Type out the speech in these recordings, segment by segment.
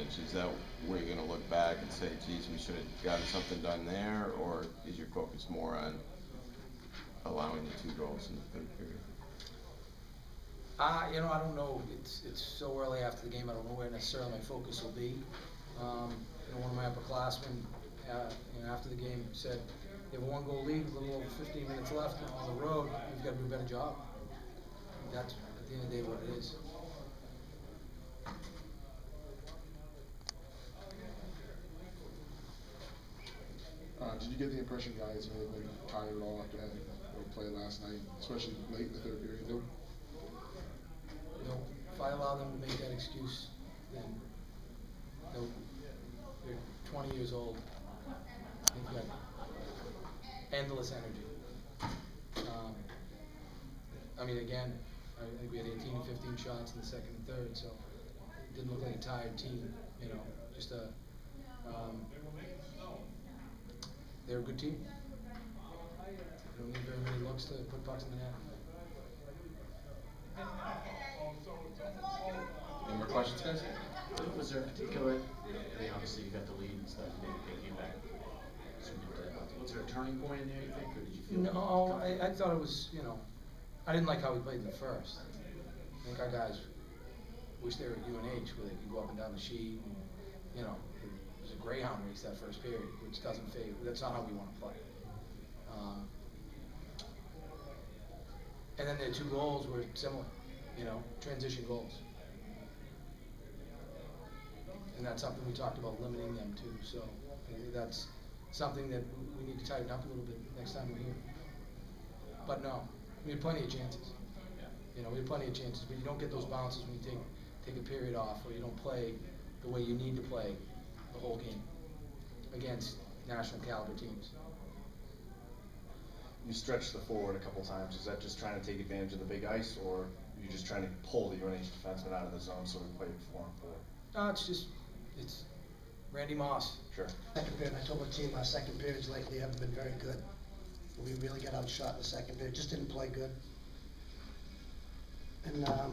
UNH, is that where you're going to look back and say, geez, we should have gotten something done there, or is your focus more on allowing the 2 goals in the 3rd period? You know, I don't know. It's so early after the game. I don't know where necessarily my focus will be. You know, one of my upperclassmen, you know, after the game said, "You have a 1-goal lead, a little over 15 minutes left on the road. You've got to do a better job." That's at the end of the day what it is. Did you get the impression guys may have been tired at all after having play last night, especially late in the 3rd period? Nope. If I allow them to make that excuse, then nope. They're 20 years old. They've got endless energy. I mean, again, I think we had 18 and 15 shots in the 2nd and 3rd, so it didn't look like a tired team. You know, just a. They're a good team. They don't need very many looks to put pucks in the net. Any more questions, guys? Was there a particular, I mean, obviously you got the lead and stuff, and they came back. Was there a turning point in there, you think, or did you feel? No, I thought it was, you know, I didn't like how we played in the first. I think our guys wish they were at UNH where they could go up and down the sheet. And, you know, it was a greyhound race that first period, which doesn't favor. That's not how we want to play. And then their 2 goals were similar, you know, transition goals. And that's something we talked about limiting them to. So that's something that we need to tighten up a little bit next time we're here. But no, we had plenty of chances. You know, we had plenty of chances, but you don't get those bounces when you take a period off, or you don't play the way you need to play the whole game against national caliber teams. You stretched the forward a couple times. Is that just trying to take advantage of the big ice, or are you just trying to pull the UNH defenseman out of the zone so we play 4-on-4? No, it's Randy Moss. Sure. Second period, I told the team our second periods lately haven't been very good. We really got outshot in the second period. Just didn't play good. And you know,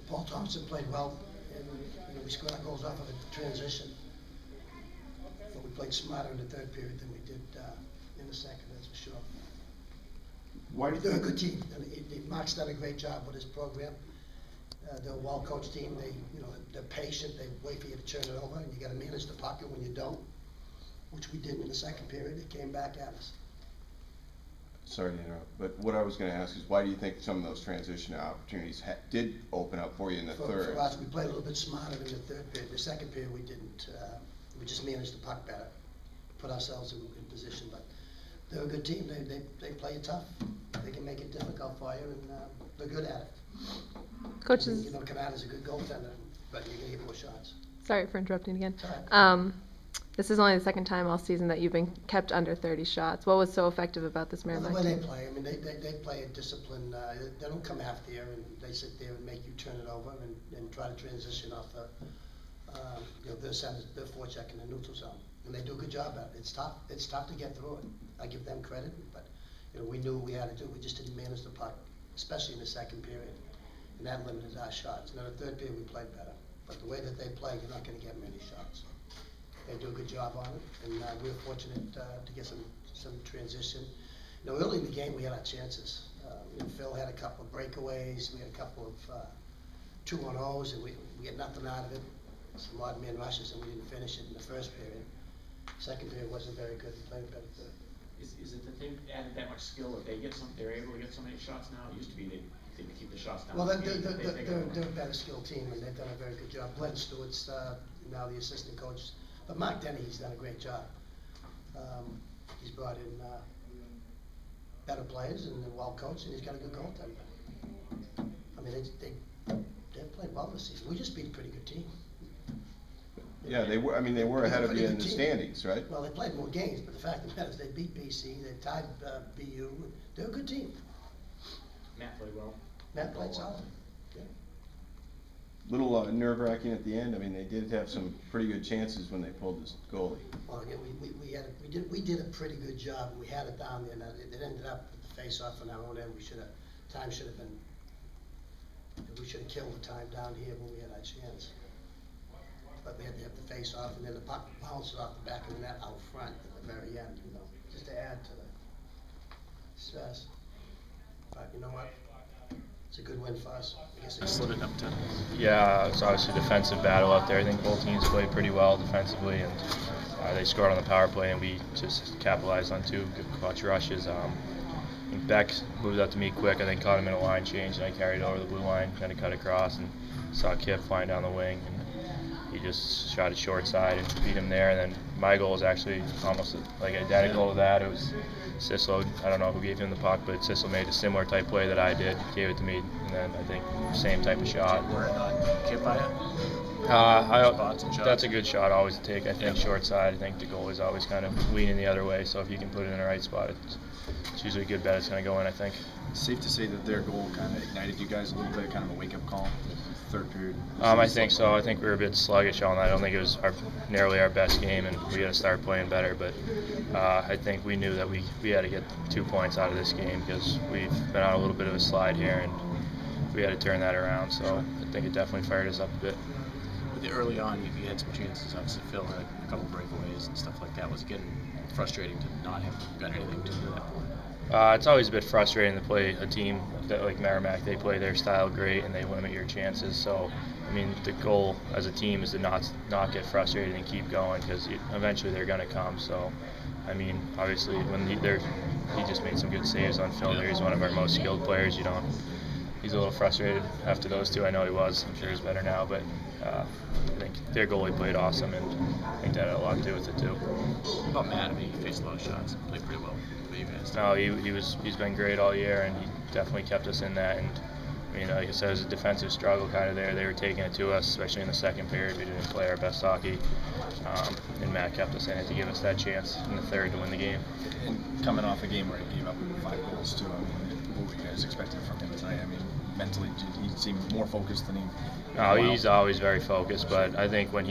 Paul Thompson played well, and you know, we scored our goals off of a transition. But we played smarter in the 3rd period than we did in the second, that's for sure. Why do you They're a think? good team. And Mark's done a great job with his program. They're a well-coached team. They're patient. They wait for you to turn it over, and you got to manage the pocket when you don't, which we did in the second period. It came back at us. Sorry to interrupt, but what I was going to ask is, why do you think some of those transition opportunities did open up for you in the 3rd? For us, we played a little bit smarter in the 3rd period. The second period, we didn't. We just managed the puck better, put ourselves in position. But they're a good team. They play you tough. They can make it difficult for you, and they're good at it. Coaches. You know, Canada's a good goaltender, but you're going to get more shots. Sorry for interrupting again. Right. This is only the 2nd time all season that you've been kept under 30 shots. What was so effective about this Merrimack Well, the way team? they play, I mean, they play a discipline. They don't come after you, and they sit there and make you turn it over and try to transition off the, you know, their forecheck in the neutral zone. And they do a good job at it. It's tough. It's tough to get through it. I give them credit, but you know, we knew what we had to do. We just didn't manage the puck, especially in the second period, and that limited our shots. Now the 3rd period we played better, but the way that they play, you're not going to get many shots. They do a good job on it, and we were fortunate to get some transition. You know, early in the game we had our chances. You know, Phil had a couple of breakaways. We had a couple of 2-on-0s, and we get nothing out of it. Some odd man rushes, and we didn't finish it in the 1st period. Second period wasn't very good. We played better. Is it that they've added that much skill that they're able to get so many shots now? It used to be they keep the shots down. Well, they're a better skilled team, and they've done a very good job. Glenn Stewart's now the assistant coach. But Mark Dennehy's done a great job. He's brought in better players, and they're well coached, and he's got a good goaltender. I mean, they played well this season. We just beat a pretty good team. Yeah, they were. I mean, they were ahead of you in the standings, right? Well, they played more games, but the fact of the matter is they beat BC. They tied BU. They're a good team. Matt played well. Matt played solid. Yeah. Little nerve-wracking at the end. I mean, they did have some pretty good chances when they pulled this goalie. Well, yeah, we did a pretty good job. We had it down there. Now, it ended up with the face-off on our own end. We should have killed the time down here when we had our chance. but we had to have the face off, and then the puck bounces off the back of the net out front at the very end, you know, just to add to the stress. But you know what? It's a good win for us. I guess it's Slid it up to. Yeah, it's obviously a defensive battle out there. I think both teams played pretty well defensively, and they scored on the power play, and we just capitalized on two good clutch rushes. I think Beck moved up to me quick. I think caught him in a line change, and I carried over the blue line, kind of cut across, and saw Kipp flying down the wing, and he just shot it short side and beat him there. And then my goal was actually almost like identical to that. It was Sissel. I don't know who gave him the puck, but Sissel made a similar type play that I did, gave it to me, and then I think same type of shot. Where Kipp by it? That's a good shot always to take. I think short side. I think the goal is always kind of leaning the other way. So if you can put it in the right spot, it's usually a good bet it's going to go in, I think. Safe to say that their goal kind of ignited you guys a little bit, kind of a wake-up call, third period. I think so. I think we were a bit sluggish on that. I don't think it was nearly our best game, and we got to start playing better. But I think we knew that we had to get 2 points out of this game because we've been on a little bit of a slide here, and we had to turn that around. So I think it definitely fired us up a bit. Early on, you had some chances. Obviously, Phil had a couple breakaways and stuff like that. Was it getting frustrating to not have done anything to that point? It's always a bit frustrating to play a team that like Merrimack. They play their style great, and they limit your chances. So, I mean, the goal as a team is to not get frustrated and keep going because eventually they're going to come. So, I mean, obviously, when he just made some good saves on Phil there. He's one of our most skilled players. He's a little frustrated after those two. I know he was. I'm sure he's better now, but I think their goalie played awesome, and I think that had a lot to do with it too. What about Matt? I mean, he faced a lot of shots, played pretty well for you guys. No, he's been great all year, and he definitely kept us in that. And I mean, like I said, it was a defensive struggle kind of there. They were taking it to us, especially in the second period. We didn't play our best hockey, and Matt kept us in it to give us that chance in the third to win the game. And coming off a game where he gave up 5 goals too, I mean, what were you guys expecting from him tonight? I mean, mentally, did he seem more focused than he? No, he's always very focused, but I think when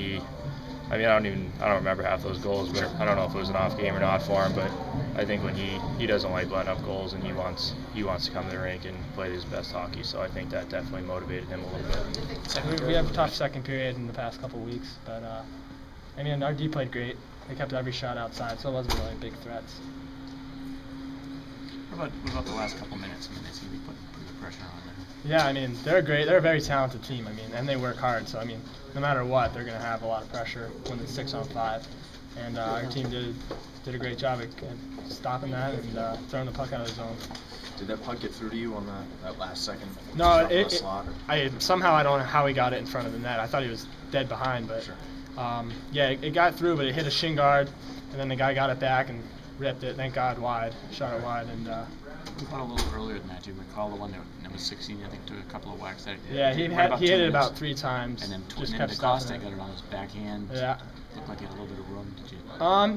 I don't remember half those goals, but I don't know if it was an off game or not for him, but I think when he doesn't like letting up goals, and he wants to come to the rink and play his best hockey, so I think that definitely motivated him a little bit. We have a tough second period in the past couple of weeks, but I mean, our D played great. They kept every shot outside, so it wasn't really big threats. What about the last couple minutes? I mean, they seem to be putting pretty good pressure on there. Yeah, I mean, they're great. They're a very talented team. I mean, and they work hard. So I mean, no matter what, they're going to have a lot of pressure when it's 6-on-5. And our team did a great job at stopping that and throwing the puck out of the zone. Did that puck get through to you on that last second? No, somehow I don't know how he got it in front of the net. I thought he was dead behind, but sure. Yeah, it got through, but it hit a shin guard, and then the guy got it back and ripped it. Thank God, wide, shot it wide, and. We thought a little earlier than that. Do you recall the one that number 16? I think took a couple of whacks at it. Yeah, he hit it about 3 times. And then just kept DeCosta got it on his backhand. Yeah. Looked like he had a little bit of room. Did you?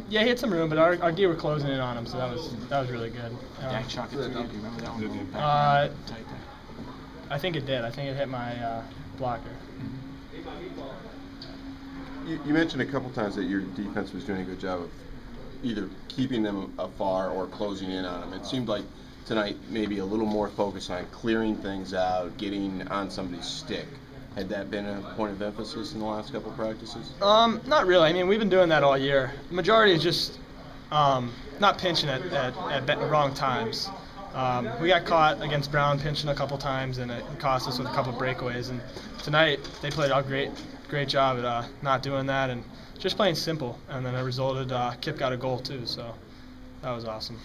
Yeah, he had some room, but our D were closing in on him, so that was really good. Dak shot it through. Do you remember that one? Tight. I think it did. I think it hit my blocker. You mentioned a couple times that your defense was doing a good job of either keeping them afar or closing in on them. It seemed like tonight maybe a little more focus on clearing things out, getting on somebody's stick. Had that been a point of emphasis in the last couple of practices? Not really. I mean, we've been doing that all year. The majority is just not pinching at wrong times. We got caught against Brown pinching a couple times, and it cost us with a couple breakaways. And tonight they played a great job at not doing that and just playing simple. And then it resulted, Kipp got a goal too, so that was awesome.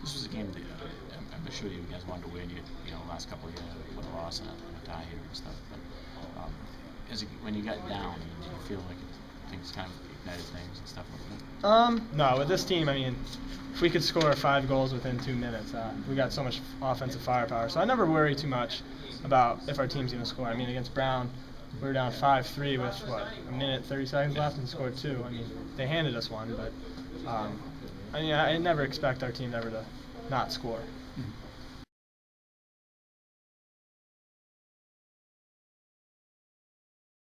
This was a game that I'm sure you guys wanted to win. You know, last couple of years with a loss and a tie here and stuff. But when you got down, did you feel like things kind of ignited things and stuff like that? No, with this team, I mean, if we could score 5 goals within 2 minutes, we got so much offensive firepower. So I never worry too much about if our team's going to score. I mean, against Brown, we were down 5-3 with, a minute, 30 seconds left and scored 2. I mean, they handed us one, but I never expect our team ever to not score. Mm-hmm.